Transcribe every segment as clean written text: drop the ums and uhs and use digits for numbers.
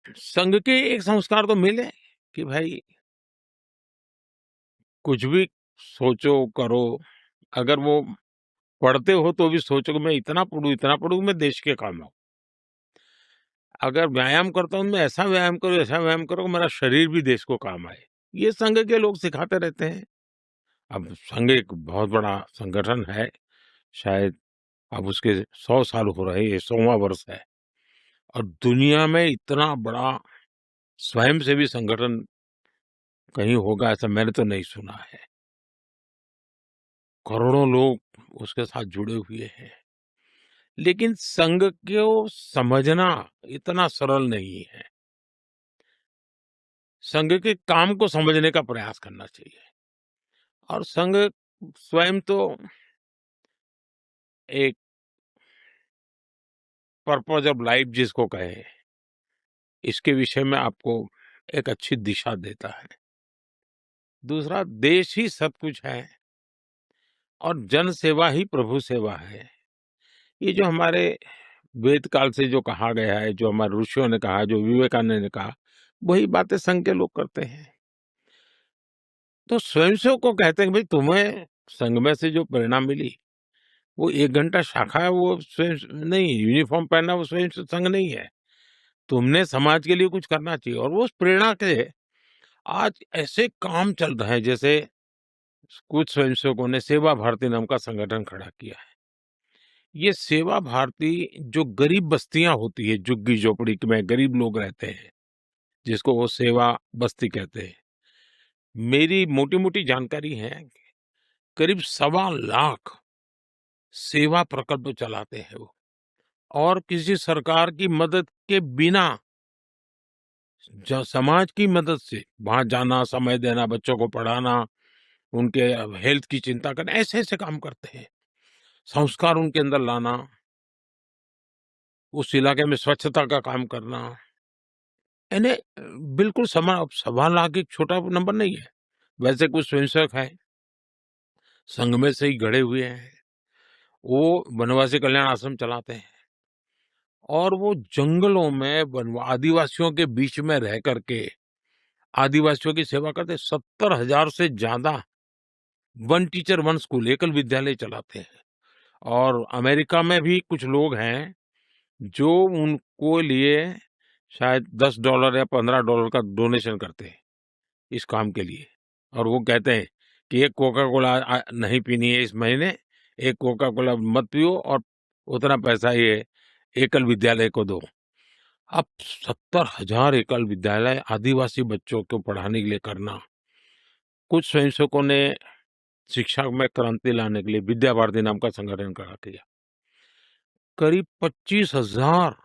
संघ के एक संस्कार तो मिले कि भाई कुछ भी सोचो, करो, अगर वो पढ़ते हो तो भी सोचो कि मैं इतना पढूँ मैं देश के काम आऊँ। अगर व्यायाम करता हूँ, मैं ऐसा व्यायाम करो कि मेरा शरीर भी देश को काम आए। ये संघ के लोग सिखाते रहते हैं। अब संघ एक बहुत बड़ा संगठन है, शायद अब उसके 100 साल हो रहे हैं, ये 100वाँ वर्ष है और दुनिया में इतना बड़ा स्वयंसेवी संगठन कहीं होगा ऐसा मैंने तो नहीं सुना है। करोड़ों लोग उसके साथ जुड़े हुए हैं। लेकिन संघ को समझना इतना सरल नहीं है। संघ के काम को समझने का प्रयास करना चाहिए और संघ स्वयं तो एक पर्पज ऑफ लाइफ जिसको कहें, इसके विषय में आपको एक अच्छी दिशा देता है। दूसरा, देश ही सब कुछ है और जन सेवा ही प्रभु सेवा है। ये जो हमारे वेद काल से जो कहा गया है, जो हमारे ऋषियों ने कहा, जो विवेकानंद ने कहा, वही बातें संघ के लोग करते हैं। तो स्वयंसेवक को कहते हैं कि भाई तुम्हें संघ में से जो प्रेरणा मिली, वो 1 घंटा शाखा है, वो स्वयं नहीं, यूनिफ़ॉर्म पहनना वो स्वयं से संघ नहीं है। तुमने समाज के लिए कुछ करना चाहिए और वो उस प्रेरणा के आज ऐसे काम चल रहे हैं, जैसे कुछ स्वयंसेवकों ने सेवा भारती नाम का संगठन खड़ा किया है। ये सेवा भारती जो गरीब बस्तियां होती है, झुग्गी-झोपड़ी में गरीब लोग रहते हैं, जिसको वो सेवा बस्ती कहते हैं। मेरी मोटी-मोटी जानकारी है, करीब 1.25 लाख सेवा प्रकल्प चलाते हैं वो और किसी सरकार की मदद के बिना समाज की मदद से वहां जाना, समय देना, बच्चों को पढ़ाना, उनके हेल्थ की चिंता करना, ऐसे ऐसे काम करते हैं। संस्कार उनके अंदर लाना, उस इलाके में स्वच्छता का काम करना, यानी बिल्कुल 1.25 लाख एक छोटा नंबर नहीं है। वैसे कुछ स्वयंसेवक हैं, संघ में से ही गढ़े हुए हैं, वो वनवासी कल्याण आश्रम चलाते हैं और वो जंगलों में आदिवासियों के बीच में रह करके आदिवासियों की सेवा करते। 70,000 से ज्यादा वन टीचर वन स्कूल एकल विद्यालय चलाते हैं और अमेरिका में भी कुछ लोग हैं जो उनको लिए शायद $10 या $15 का डोनेशन करते हैं इस काम के लिए और वो कहते हैं कि एक कोका कोला नहीं पीनी है इस महीने, एक कोका कोला मत पियो और उतना पैसा ये एकल विद्यालय को दो। अब 70,000 एकल विद्यालय आदिवासी बच्चों को पढ़ाने के लिए करना। कुछ स्वयंसेवकों ने शिक्षा में क्रांति लाने के लिए विद्या भारती नाम का संगठन खड़ा किया। करीब 25,000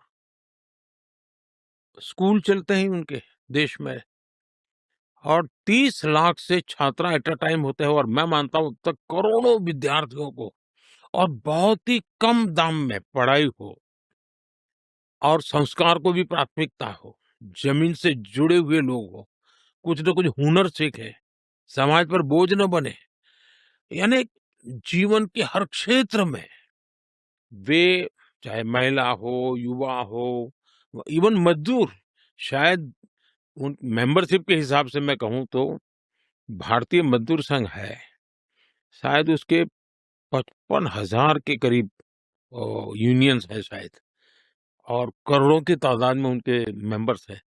स्कूल चलते हैं उनके देश में और 30 लाख से छात्रा एट अ टाइम होते हैं और मैं मानता हूं अब तक करोड़ों विद्यार्थियों को और बहुत ही कम दाम में पढ़ाई हो और संस्कार को भी प्राथमिकता हो, जमीन से जुड़े हुए लोग हो, कुछ न कुछ हुनर सीखे, समाज पर बोझ न बने, यानी जीवन के हर क्षेत्र में वे, चाहे महिला हो, युवा हो, इवन मजदूर, शायद उन मेंबरशिप के हिसाब से मैं कहूँ तो भारतीय मजदूर संघ है, शायद उसके 55,000 के करीब यूनियंस है शायद और करोड़ों की तादाद में उनके मेंबर्स हैं।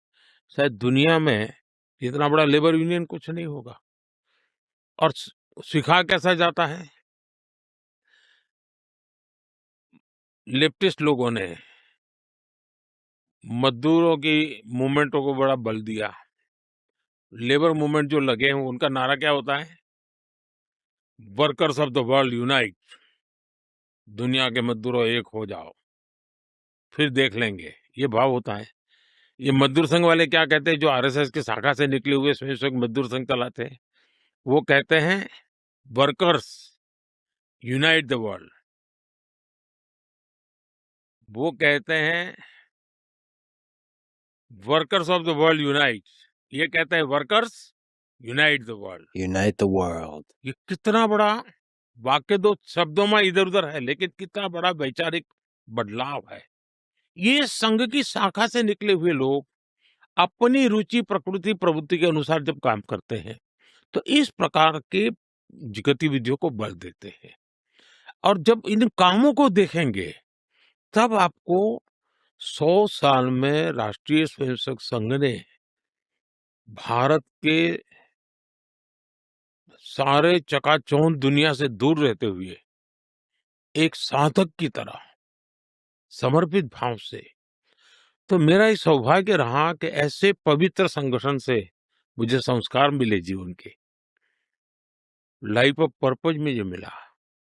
शायद दुनिया में इतना बड़ा लेबर यूनियन कुछ नहीं होगा और सिखा कैसा जाता है? लेफ्टिस्ट लोगों ने मजदूरों की मूवमेंटों को बड़ा बल दिया। लेबर मूवमेंट जो लगे हैं उनका नारा क्या होता है? Workers of the world unite, दुनिया के मजदूरों एक हो जाओ, फिर देख लेंगे, ये भाव होता है। ये मजदूर संघ वाले क्या कहते हैं, जो आरएसएस की शाखा से निकले हुए स्वयंसेवक मजदूर संघ चलाते हैं, वो कहते हैं वर्कर्स यूनाइट द वर्ल्ड। वो कहते हैं workers of the world unite, ये कहते हैं workers unite the world. Unite the world. ये कितना बड़ा वाक्य, दो शब्दों में इधर उधर है लेकिन कितना बड़ा वैचारिक बदलाव है। ये संघ की शाखा से निकले हुए लोग अपनी रुचि, प्रकृति, प्रवृत्ति के अनुसार जब काम करते हैं, तो इस प्रकार के गतिविधियों को बल देते हैं। और जब इन कामों को देखेंगे, तब आपको 100 साल में राष्ट्रीय स्वयंसेवक संघ ने भारत के सारे चकाचौंध दुनिया से दूर रहते हुए एक साधक की तरह समर्पित भाव से, तो मेरा ये सौभाग्य रहा कि ऐसे पवित्र संगठन से मुझे संस्कार मिले जीवन के, लाइफ ऑफ पर्पज में जो मिला।